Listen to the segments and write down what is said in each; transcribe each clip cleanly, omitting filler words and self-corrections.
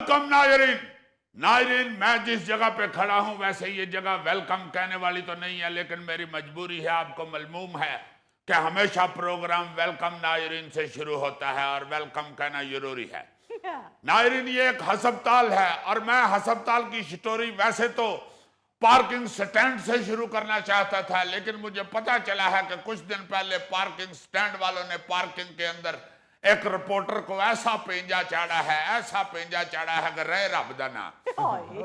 Welcome नाजरीन। नाजरीन, मैं जिस जगह पे खड़ा हूं वैसे ये जगह वेलकम कहने वाली तो नहीं है, लेकिन मेरी मजबूरी है। आपको मालूम है कि हमेशा प्रोग्राम वेलकम नाजरीन से शुरू होता है और वेलकम कहना जरूरी है। नाजरीन, ये एक हस्पताल है और मैं हस्पताल की स्टोरी वैसे तो पार्किंग स्टैंड से शुरू करना चाहता था, लेकिन मुझे पता चला है कि कुछ दिन पहले पार्किंग स्टैंड वालों ने पार्किंग के अंदर एक रिपोर्टर को ऐसा पेंजा चाड़ा है, ऐसा पेंजा चाड़ा है कि रह रब दा ना।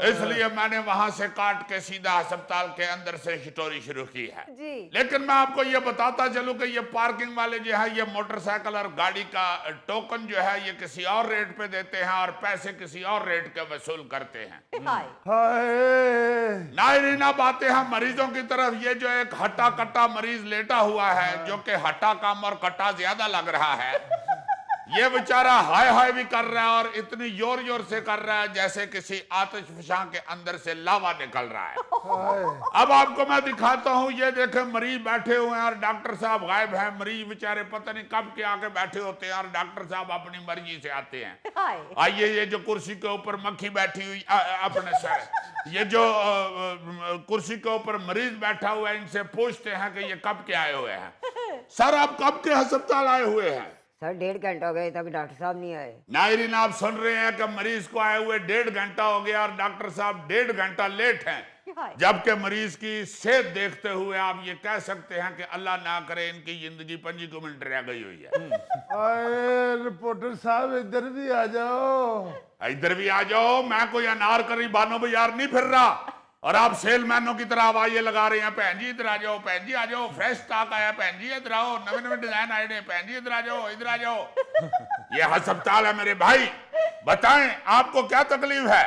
इसलिए मैंने वहां से काट के सीधा अस्पताल के अंदर से स्टोरी शुरू की है जी। लेकिन मैं आपको ये बताता चलूं कि ये पार्किंग वाले जो है ये मोटरसाइकिल और गाड़ी का टोकन जो है ये किसी और रेट पे देते हैं और पैसे किसी और रेट के वसूल करते हैं। नाज़रीन, अब आते हैं मरीजों की तरफ। ये जो एक हट्टा कट्टा मरीज लेटा हुआ है, जो कि हट्टा कम और कट्टा ज्यादा लग रहा है, ये बेचारा हाय हाय भी कर रहा है और इतनी जोर जोर से कर रहा है जैसे किसी आतिशफशां के अंदर से लावा निकल रहा है। अब आपको मैं दिखाता हूं। ये देखे मरीज बैठे हुए हैं और डॉक्टर साहब गायब हैं। मरीज बेचारे पता नहीं कब के आके बैठे होते हैं और डॉक्टर साहब अपनी मर्जी से आते हैं। आइए, ये जो कुर्सी के ऊपर मक्खी बैठी हुई अपने सर, ये जो कुर्सी के ऊपर मरीज बैठा हुआ है, इनसे पूछते हैं कि ये कब के आए हुए हैं। सर, आप कब के अस्पताल आए हुए हैं? सर 1.5 घंटा हो गया तक डॉक्टर साहब नहीं आए। नाज़रीन, आप सुन रहे हैं कि मरीज को आए हुए 1.5 घंटा हो गया और डॉक्टर साहब 1.5 घंटा लेट हैं। जबकि मरीज की सेहत देखते हुए आप ये कह सकते हैं कि अल्लाह ना करे इनकी जिंदगी 5 मिनट रह गई हुई है। रिपोर्टर साहब इधर भी आ जाओ, इधर भी आ जाओ। मैं कोई अनारकली बानो बाजार नहीं फिर रहा और आप सेलमैनों की तरह आवाजें लगा रहे हैं, भैन जी इधर आ जाओ, भैन जी आ जाओ, फ्रेश स्टॉक आया, भैन जी इधर आओ, नवे नवे डिजाइन आए ने, भैन जी इधर आ जाओ, इधर आ जाओ। ये अस्पताल है मेरे भाई। बताएं आपको क्या तकलीफ है?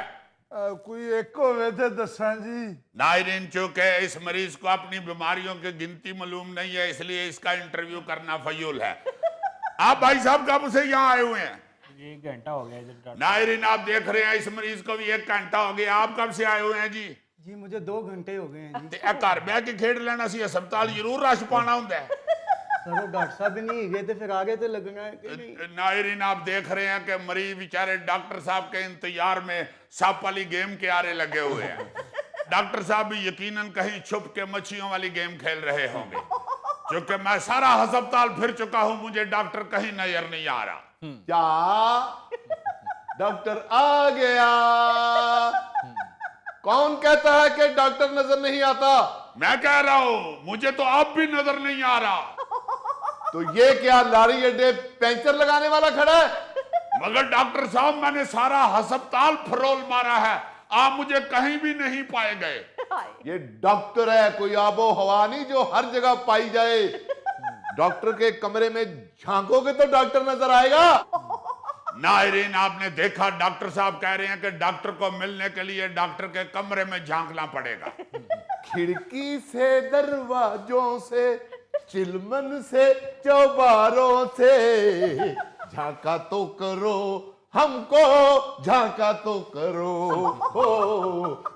कोई एक को वैसे दसा जी। नाज़रीन, चूंकि इस मरीज को अपनी बीमारियों की गिनती मालूम नहीं है, इसलिए इसका इंटरव्यू करना फजूल है। आप भाई साहब कब से यहाँ आए हुए हैं? 1 घंटा हो गया। नाज़रीन, आप देख रहे हैं इस मरीज को भी 1 घंटा हो गया। आप कब से आए हुए हैं जी? जी मुझे 2 घंटे हो गए हैं जी। घर बह के खेड लेना सी, अस्पताल जरूर रश पाना होंगे। सर डॉक्टर साहब नहीं गए तो फिर आगे तो लगना है कि नहीं? नाज़रीन, आप देख रहे हैं कि मरीज बेचारे डॉक्टर साहब के इंतजार में सांप वाली गेम के आरे लगे हुए हैं। डॉक्टर साहब भी यकीनन कहीं छुप के मच्छियों वाली गेम खेल रहे होंगे, क्योंकि मैं सारा अस्पताल फिर चुका हूं, मुझे डॉक्टर कहीं नजर नहीं आ रहा। क्या डॉक्टर आ गया? कौन कहता है कि डॉक्टर नजर नहीं आता? मैं कह रहा हूं मुझे तो अब भी नजर नहीं आ रहा। तो ये क्या लारी अड्डे पंचर लगाने वाला खड़ा है? मगर डॉक्टर साहब, मैंने सारा अस्पताल फरोल मारा है, आप मुझे कहीं भी नहीं पाए गए। ये डॉक्टर है, कोई आबो हवा नहीं जो हर जगह पाई जाए। डॉक्टर के कमरे में झांकोगे तो डॉक्टर नजर आएगा। नाज़रीन, आपने देखा डॉक्टर साहब कह रहे हैं कि डॉक्टर को मिलने के लिए डॉक्टर के कमरे में झांकना पड़ेगा। खिड़की से, दरवाजों से, चिलमन से, चौबारों से झांका तो करो हमको, झांका तो करो हो,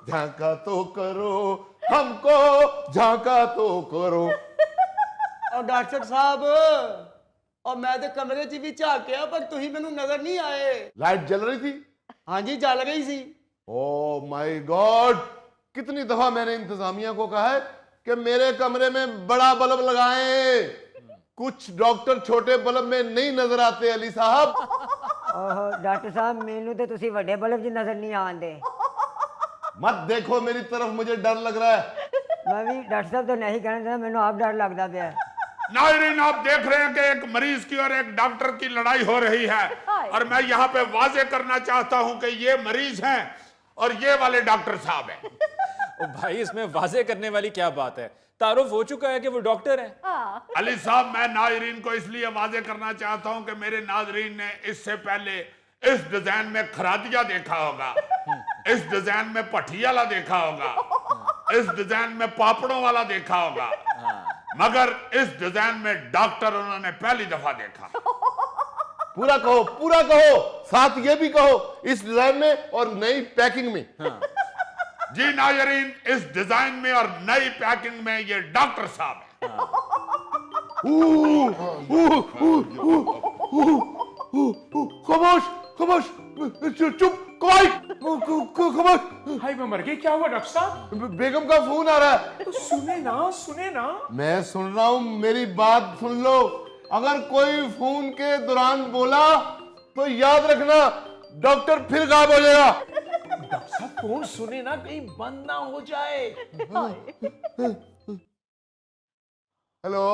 झांका तो करो हमको, झांका तो करो। और डॉक्टर साहब और मैं तो कमरे च भी झांकिया पर तुही मैनू नजर नहीं आए। लाइट जल रही थी? हाँ जी जल गई सी। ओ माय गॉड, कितनी दफा मैंने इंतजामिया को कहा है कि मेरे कमरे में बड़ा बल्ब लगाएं। कुछ डॉक्टर छोटे बल्ब में नहीं नजर आते अली साहब। डॉक्टर साहब मैनू तो तुसी वड्डे बल्ब च नजर नहीं आंदे। मत देखो मेरी तरफ, मुझे डर लग रहा है। मैं भी डॉक्टर साहब तो नहीं कहना चाहता, मैनू आप डर लगता पाया। नाज़रीन, आप देख रहे हैं कि एक मरीज की और एक डॉक्टर की लड़ाई हो रही है और मैं यहाँ पे वाजे करना चाहता हूँ कि ये मरीज हैं और ये वाले डॉक्टर साहब हैं। ओ भाई, इसमें वाजे करने वाली क्या बात है? तारुफ हो चुका है कि वो डॉक्टर हैं। अली साहब, मैं नाज़रीन को इसलिए वाजे करना चाहता हूँ कि मेरे नाज़रीन ने इससे पहले इस डिजाइन में खरादिया देखा होगा, इस डिजाइन में पठियाला देखा होगा, इस डिजाइन में पापड़ों वाला देखा होगा, मगर इस डिजाइन में डॉक्टर उन्होंने पहली दफा देखा। पूरा कहो, पूरा कहो, साथ ये भी कहो, इस डिजाइन में और नई पैकिंग में। जी नाज़रीन, इस डिजाइन में और नई पैकिंग में ये डॉक्टर साहब है। खामोश खामोश, चुप कोई खबर हाय मैं मर गई, क्या हुआ डॉक्टर साहब? बेगम का फोन आ रहा है। तो सुने ना। मैं सुन रहा हूं, मेरी बात सुन लो। अगर कोई फोन के दौरान बोला तो याद रखना डॉक्टर फिर गायब हो जाएगा। डॉक्टर साहब फोन सुने ना, कहीं बंद ना हो जाए। हेलो,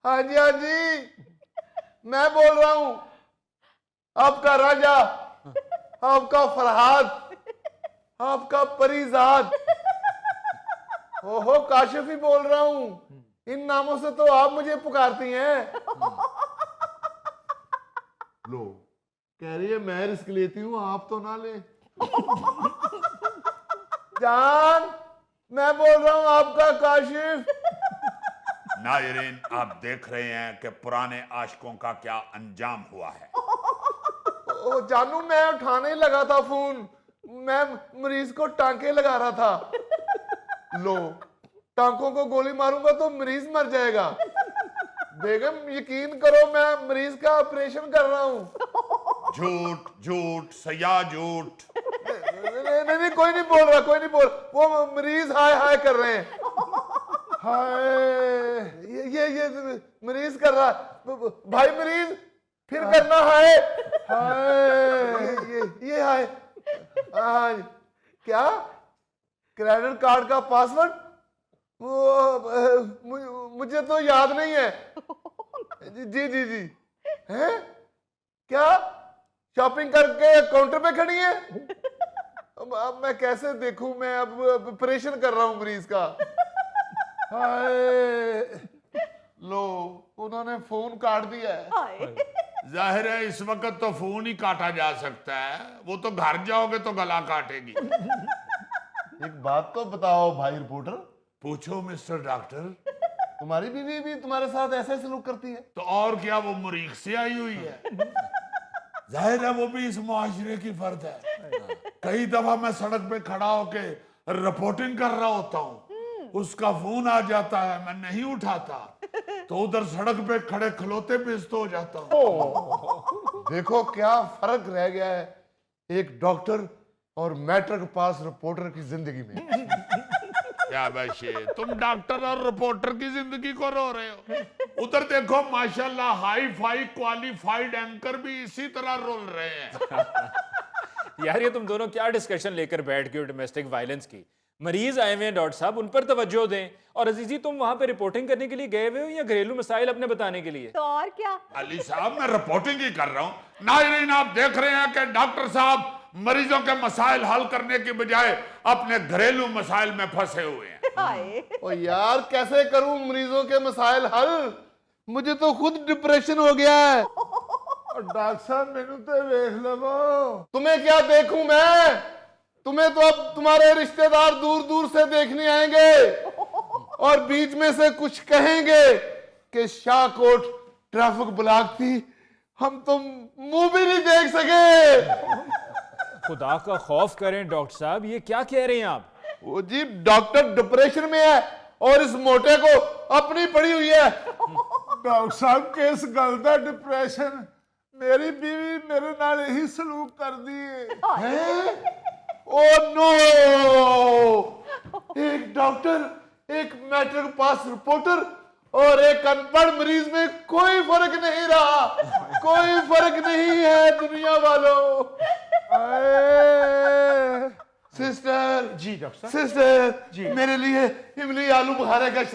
हाँ जी हाँ जी, मैं बोल रहा हूं, आपका राजा, आपका फरहाद, आपका परिजाद। ओहो, काशिफ ही बोल रहा हूं। इन नामों से तो आप मुझे पुकारती हैं। लो, कह रही है मैं रिस्क लेती हूं, आप तो ना ले। जान, मैं बोल रहा हूं आपका काशिफ। नाजरीन, आप देख रहे हैं कि पुराने आशिकों का क्या अंजाम हुआ है। ओ जानू, मैं उठाने ही लगा था फोन, मैं मरीज को टांके लगा रहा था। लो, टांकों को गोली मारूंगा तो मरीज मर जाएगा। बेगम यकीन करो, मैं मरीज का ऑपरेशन कर रहा हूँ। झूठ झूठ सया झूठ। नहीं, कोई नहीं बोल रहा, कोई नहीं बोल। वो मरीज हाय हाय कर रहे हैं। हाय, ये मरीज कर रहा। भाई मरीज, फिर करना हाय हाय। ये हाय। हाँ, क्या क्रेडिट कार्ड का पासवर्ड? वो मुझे तो याद नहीं है। जी हैं? क्या शॉपिंग करके काउंटर पे खड़ी है? अब मैं कैसे देखूं, मैं अब ऑपरेशन कर रहा हूं मरीज का। हाय, लो, उन्होंने फोन काट दिया है। जाहिर है इस वक्त तो फोन ही काटा जा सकता है, वो तो घर जाओगे तो गला काटेगी। एक बात तो बताओ भाई रिपोर्टर, पूछो मिस्टर डॉक्टर। तुम्हारी बीवी भी तुम्हारे साथ ऐसे सलूक करती है? तो और क्या, वो मुरीख से आई हुई है। जाहिर है वो भी इस मुआशरे की फर्द है। कई दफा मैं सड़क पे खड़ा होके रिपोर्टिंग कर रहा होता हूँ, उसका फोन आ जाता है, मैं नहीं उठाता, तो उधर सड़क पे खड़े खलोते बेइज्जत हो जाता हूँ। देखो क्या फर्क रह गया है एक डॉक्टर और मैट्रिक पास रिपोर्टर की जिंदगी में। क्या बशे, तुम डॉक्टर और रिपोर्टर की जिंदगी को रो रहे हो। उधर देखो माशाल्लाह हाई फाई क्वालिफाइड एंकर भी इसी तरह रोल रहे हैं। यार ये तुम दोनों क्या डिस्कशन लेकर बैठ गए हो डोमेस्टिक वायलेंस की? मरीज आए हुए हैं डॉक्टर साहब, उन पर तवज्जो दें। और अजीजी, तुम वहां पे रिपोर्टिंग करने के लिए गए हुए हो या घरेलू मसाइल अपने बताने के लिए? तो और क्या। अली साहब, मैं रिपोर्टिंग ही कर रहा हूं। नाज़रीन, आप देख रहे हैं कि डॉक्टर साहब मरीजों के मसाइल हल करने की बजाय अपने घरेलू मसाइल में फंसे हुए हैं। ओ यार, कैसे करूं मरीजों के मसाइल हल? मुझे तो खुद डिप्रेशन हो गया है। और डॉक्टर साहब मैनू तो देख लो। तुम्हें क्या देखूं मैं? तुम्हें तो अब तुम्हारे रिश्तेदार दूर दूर से देखने आएंगे और बीच में से कुछ कहेंगे कि शाहकोट ट्रैफिक ब्लॉक थी, हम तो मुंह भी नहीं देख सके। खुदा का खौफ करें डॉक्टर साहब, ये क्या कह रहे हैं आप? वो जी, डॉक्टर डिप्रेशन में है और इस मोटे को अपनी पड़ी हुई है। डॉक्टर साहब, किस गल दा डिप्रेशन? मेरी बीवी मेरे नाल यही सलूक कर दी है। ओ नो, एक डॉक्टर, एक मैट्रिक पास रिपोर्टर और एक अनपढ़ मरीज में कोई फर्क नहीं रहा। कोई फर्क नहीं है दुनिया वालों। सिस्टर जी डॉक्टर साहब। सिस्टर, मेरे लिए इमली आलू बुखारे का